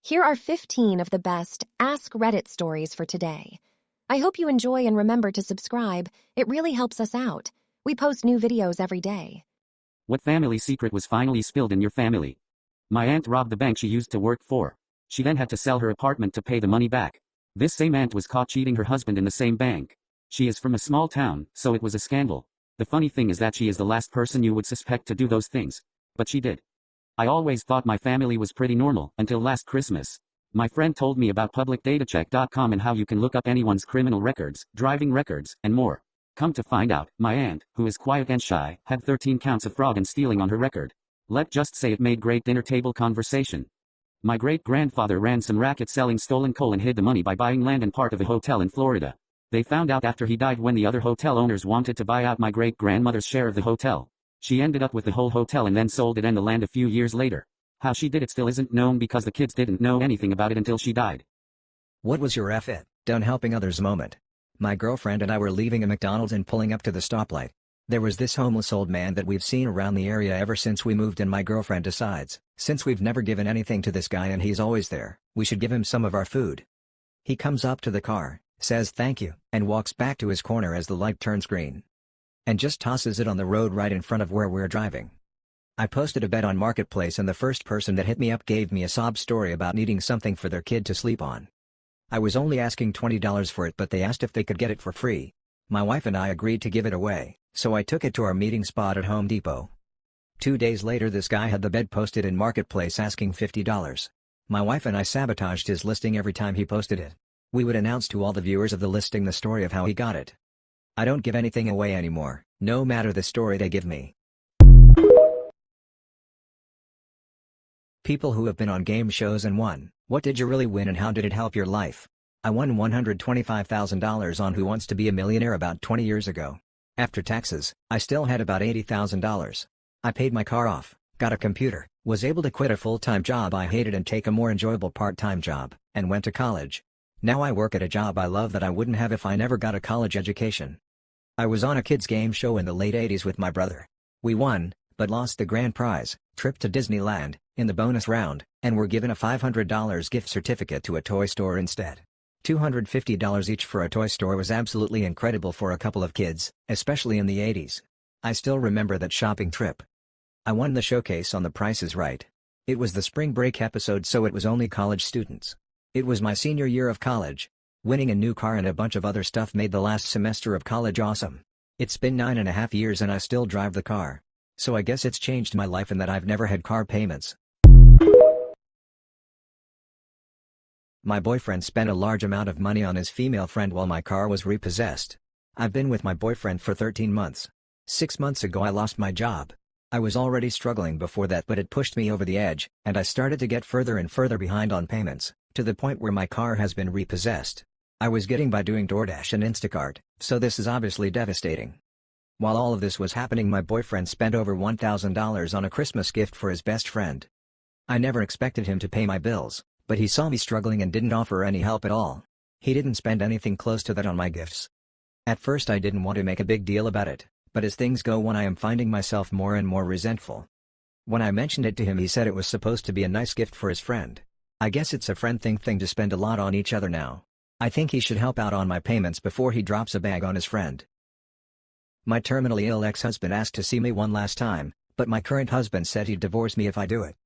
Here are 15 of the best Ask Reddit stories for today. I hope you enjoy and remember to subscribe. It really helps us out. We post new videos every day. What family secret was finally spilled in your family? My aunt robbed the bank she used to work for. She then had to sell her apartment to pay the money back. This same aunt was caught cheating her husband in the same bank. She is from a small town, so it was a scandal. The funny thing is that she is the last person you would suspect to do those things. But she did. I always thought my family was pretty normal, until last Christmas. My friend told me about publicdatacheck.com and how you can look up anyone's criminal records, driving records, and more. Come to find out, my aunt, who is quiet and shy, had 13 counts of fraud and stealing on her record. Let's just say it made great dinner table conversation. My great-grandfather ran some racket selling stolen coal and hid the money by buying land and part of a hotel in Florida. They found out after he died when the other hotel owners wanted to buy out my great-grandmother's share of the hotel. She ended up with the whole hotel and then sold it and the land a few years later. How she did it still isn't known because the kids didn't know anything about it until she died. What was your F it, done helping others moment? My girlfriend and I were leaving a McDonald's and pulling up to the stoplight. There was this homeless old man that we've seen around the area ever since we moved, and my girlfriend decides, since we've never given anything to this guy and he's always there, we should give him some of our food. He comes up to the car, says thank you, and walks back to his corner as the light turns green. And just tosses it on the road right in front of where we're driving. I posted a bet on Marketplace and the first person that hit me up gave me a sob story about needing something for their kid to sleep on. I was only asking $20 for it, but they asked if they could get it for free. My wife and I agreed to give it away, so I took it to our meeting spot at Home Depot. 2 days later this guy had the bed posted in Marketplace asking $50. My wife and I sabotaged his listing every time he posted it. We would announce to all the viewers of the listing the story of how he got it. I don't give anything away anymore, no matter the story they give me. People who have been on game shows and won, what did you really win and how did it help your life? I won $125,000 on Who Wants to Be a Millionaire about 20 years ago. After taxes, I still had about $80,000. I paid my car off, got a computer, was able to quit a full-time job I hated and take a more enjoyable part-time job, and went to college. Now I work at a job I love that I wouldn't have if I never got a college education. I was on a kids game show in the late 80s with my brother. We won, but lost the grand prize, trip to Disneyland, in the bonus round, and were given a $500 gift certificate to a toy store instead. $250 each for a toy store was absolutely incredible for a couple of kids, especially in the 80s. I still remember that shopping trip. I won the showcase on The Price is Right. It was the spring break episode, so it was only college students. It was my senior year of college. Winning a new car and a bunch of other stuff made the last semester of college awesome. It's been 9.5 years and I still drive the car. So I guess it's changed my life in that I've never had car payments. My boyfriend spent a large amount of money on his female friend while my car was repossessed. I've been with my boyfriend for 13 months. 6 months ago I lost my job. I was already struggling before that, but it pushed me over the edge, and I started to get further and further behind on payments, to the point where my car has been repossessed. I was getting by doing DoorDash and Instacart, so this is obviously devastating. While all of this was happening, my boyfriend spent over $1,000 on a Christmas gift for his best friend. I never expected him to pay my bills, but he saw me struggling and didn't offer any help at all. He didn't spend anything close to that on my gifts. At first I didn't want to make a big deal about it, but as things go on I am finding myself more and more resentful. When I mentioned it to him he said it was supposed to be a nice gift for his friend. I guess it's a friend thing to spend a lot on each other now. I think he should help out on my payments before he drops a bag on his friend. My terminally ill ex-husband asked to see me one last time, but my current husband said he'd divorce me if I do it.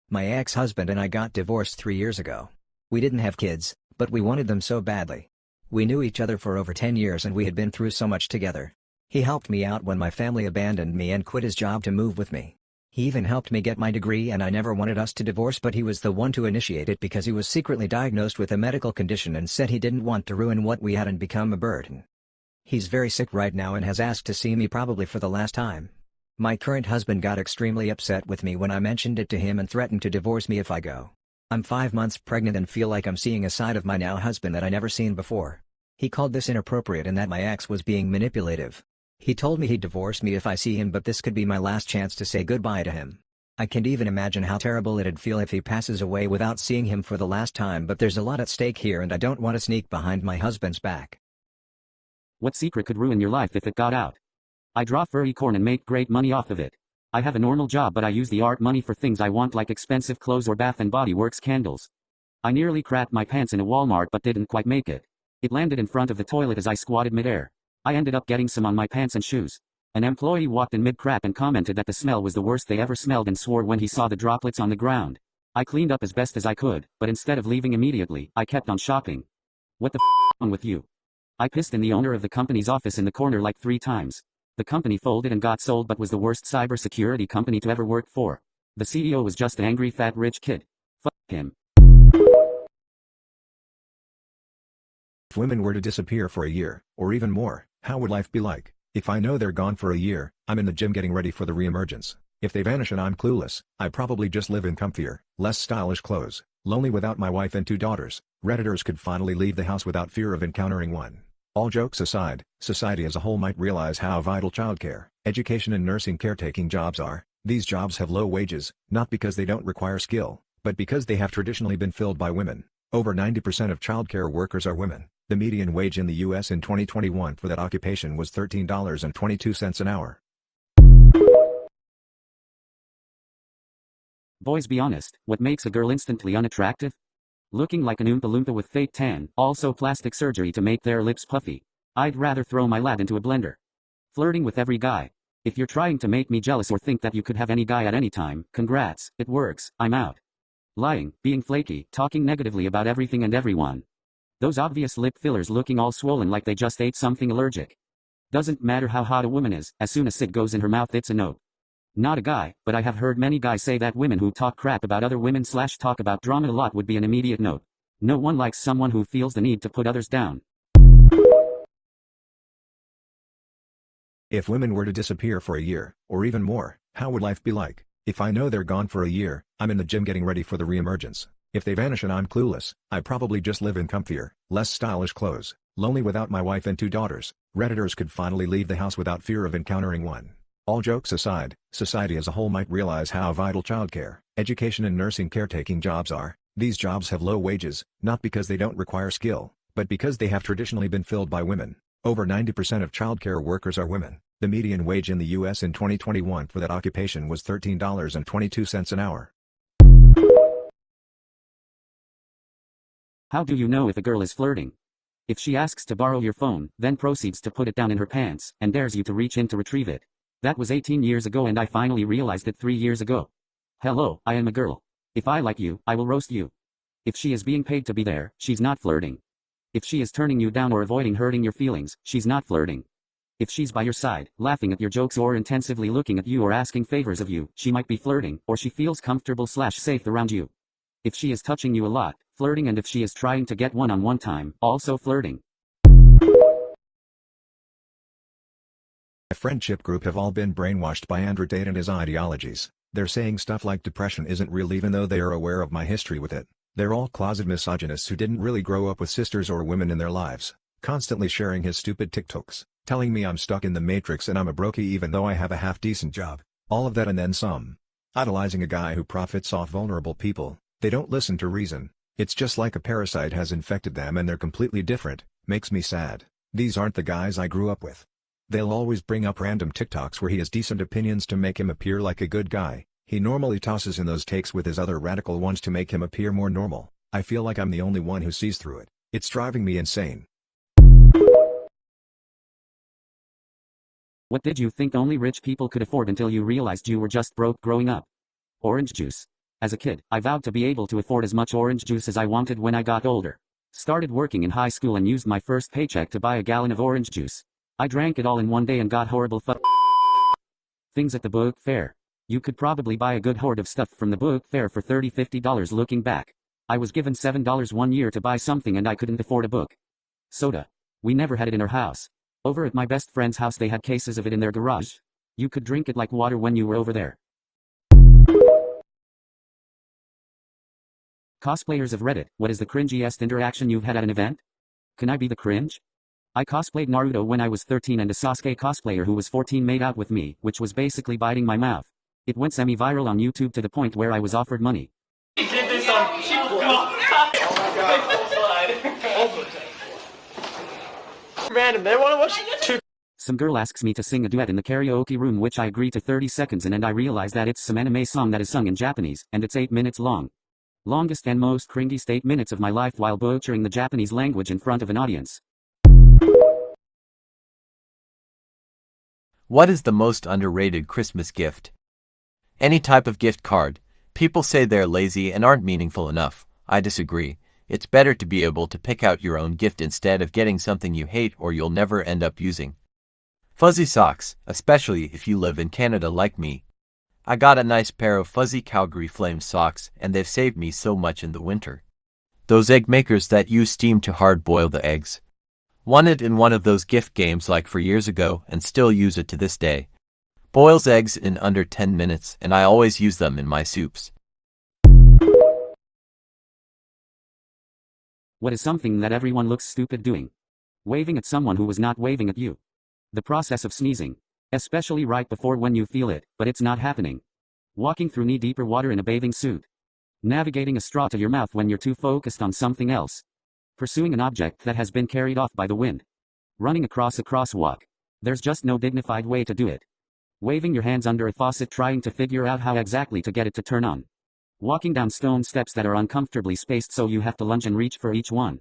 My ex-husband and I got divorced 3 years ago. We didn't have kids, but we wanted them so badly. We knew each other for over 10 years and we had been through so much together. He helped me out when my family abandoned me and quit his job to move with me. He even helped me get my degree, and I never wanted us to divorce, but he was the one to initiate it because he was secretly diagnosed with a medical condition and said he didn't want to ruin what we had and become a burden. He's very sick right now and has asked to see me probably for the last time. My current husband got extremely upset with me when I mentioned it to him and threatened to divorce me if I go. I'm 5 months pregnant and feel like I'm seeing a side of my now husband that I never seen before. He called this inappropriate and that my ex was being manipulative. He told me he'd divorce me if I see him, but this could be my last chance to say goodbye to him. I can't even imagine how terrible it'd feel if he passes away without seeing him for the last time, but there's a lot at stake here and I don't want to sneak behind my husband's back. What secret could ruin your life if it got out? I draw furry corn and make great money off of it. I have a normal job, but I use the art money for things I want, like expensive clothes or Bath and Body Works candles. I nearly crapped my pants in a Walmart but didn't quite make it. It landed in front of the toilet as I squatted midair. I ended up getting some on my pants and shoes. An employee walked in mid-crap and commented that the smell was the worst they ever smelled and swore when he saw the droplets on the ground. I cleaned up as best as I could, but instead of leaving immediately, I kept on shopping. What the f*** wrong with you? I pissed in the owner of the company's office in the corner like 3 times. The company folded and got sold but was the worst cybersecurity company to ever work for. The CEO was just an angry fat rich kid. Fuck him. If women were to disappear for a year, or even more, how would life be like? If I know they're gone for a year, I'm in the gym getting ready for the reemergence. If they vanish and I'm clueless, I probably just live in comfier, less stylish clothes, lonely without my wife and 2 daughters. Redditors could finally leave the house without fear of encountering one. All jokes aside, society as a whole might realize how vital childcare, education and nursing caretaking jobs are. These jobs have low wages, not because they don't require skill, but because they have traditionally been filled by women. Over 90% of childcare workers are women. The median wage in the U.S. in 2021 for that occupation was $13.22 an hour. Boys, be honest, what makes a girl instantly unattractive? Looking like an Oompa Loompa with fake tan, also plastic surgery to make their lips puffy. I'd rather throw my lad into a blender. Flirting with every guy. If you're trying to make me jealous or think that you could have any guy at any time, congrats, it works, I'm out. Lying, being flaky, talking negatively about everything and everyone. Those obvious lip fillers looking all swollen like they just ate something allergic. Doesn't matter how hot a woman is, as soon as it goes in her mouth it's a no. Not a guy, but I have heard many guys say that women who talk crap about other women / talk about drama a lot would be an immediate note. No one likes someone who feels the need to put others down. If women were to disappear for a year, or even more, how would life be like? If I know they're gone for a year, I'm in the gym getting ready for the reemergence. If they vanish and I'm clueless, I probably just live in comfier, less stylish clothes, lonely without my wife and 2 daughters. Redditors could finally leave the house without fear of encountering one. All jokes aside, society as a whole might realize how vital childcare, education and nursing caretaking jobs are. These jobs have low wages, not because they don't require skill, but because they have traditionally been filled by women. Over 90% of childcare workers are women. The median wage in the U.S. in 2021 for that occupation was $13.22 an hour. How do you know if a girl is flirting? If she asks to borrow your phone, then proceeds to put it down in her pants, and dares you to reach in to retrieve it. That was 18 years ago and I finally realized it 3 years ago. Hello, I am a girl. If I like you, I will roast you. If she is being paid to be there, she's not flirting. If she is turning you down or avoiding hurting your feelings, she's not flirting. If she's by your side, laughing at your jokes or intensively looking at you or asking favors of you, she might be flirting, or she feels comfortable / safe around you. If she is touching you a lot, flirting, and if she is trying to get one-on-one time, also flirting. My friendship group have all been brainwashed by Andrew Tate and his ideologies. They're saying stuff like depression isn't real even though they are aware of my history with it. They're all closet misogynists who didn't really grow up with sisters or women in their lives, constantly sharing his stupid TikToks, telling me I'm stuck in the matrix and I'm a brokey even though I have a half-decent job. All of that and then some. Idolizing a guy who profits off vulnerable people. They don't listen to reason. It's just like a parasite has infected them and they're completely different. Makes me sad. These aren't the guys I grew up with. They'll always bring up random TikToks where he has decent opinions to make him appear like a good guy. He normally tosses in those takes with his other radical ones to make him appear more normal. I feel like I'm the only one who sees through it. It's driving me insane. What did you think only rich people could afford until you realized you were just broke growing up? Orange juice. As a kid, I vowed to be able to afford as much orange juice as I wanted when I got older. Started working in high school and used my first paycheck to buy a gallon of orange juice. I drank it all in one day and got horrible things at the book fair. You could probably buy a good hoard of stuff from the book fair for $30–50 looking back. I was given $7 one year to buy something and I couldn't afford a book. Soda. We never had it in our house. Over at my best friend's house they had cases of it in their garage. You could drink it like water when you were over there. Cosplayers of Reddit, what is the cringiest interaction you've had at an event? Can I be the cringe? I cosplayed Naruto when I was 13 and a Sasuke cosplayer who was 14 made out with me, which was basically biting my mouth. It went semi-viral on YouTube to the point where I was offered money. He did this on people. Random, they want to watch two. Some girl asks me to sing a duet in the karaoke room which I agree to 30 seconds in and I realize that it's some anime song that is sung in Japanese, and it's 8 minutes long. Longest and most cringy minutes of my life while butchering the Japanese language in front of an audience. What is the most underrated Christmas gift? Any type of gift card. People say they're lazy and aren't meaningful enough. I disagree. It's better to be able to pick out your own gift instead of getting something you hate or you'll never end up using. Fuzzy socks, especially if you live in Canada like me. I got a nice pair of fuzzy Calgary Flame socks and they've saved me so much in the winter. Those egg makers that use steam to hard-boil the eggs. Won it in one of those gift games like 4 years ago and still use it to this day. Boils eggs in under 10 minutes and I always use them in my soups. What is something that everyone looks stupid doing? Waving at someone who was not waving at you. The process of sneezing. Especially right before when you feel it, but it's not happening. Walking through knee-deeper water in a bathing suit. Navigating a straw to your mouth when you're too focused on something else. Pursuing an object that has been carried off by the wind. Running across a crosswalk. There's just no dignified way to do it. Waving your hands under a faucet trying to figure out how exactly to get it to turn on. Walking down stone steps that are uncomfortably spaced so you have to lunge and reach for each one.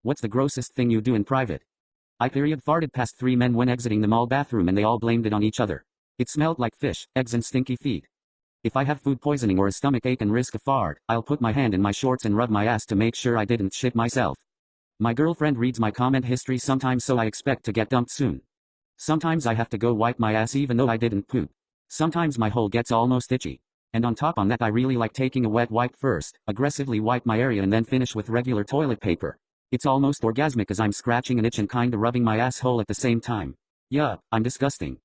What's the grossest thing you do in private? I farted past 3 men when exiting the mall bathroom and they all blamed it on each other. It smelled like fish, eggs and stinky feet. If I have food poisoning or a stomach ache and risk a fart, I'll put my hand in my shorts and rub my ass to make sure I didn't shit myself. My girlfriend reads my comment history sometimes so I expect to get dumped soon. Sometimes I have to go wipe my ass even though I didn't poop. Sometimes my hole gets almost itchy. And on top on that I really like taking a wet wipe first, aggressively wipe my area and then finish with regular toilet paper. It's almost orgasmic as I'm scratching an itch and kinda rubbing my asshole at the same time. Yup, I'm disgusting.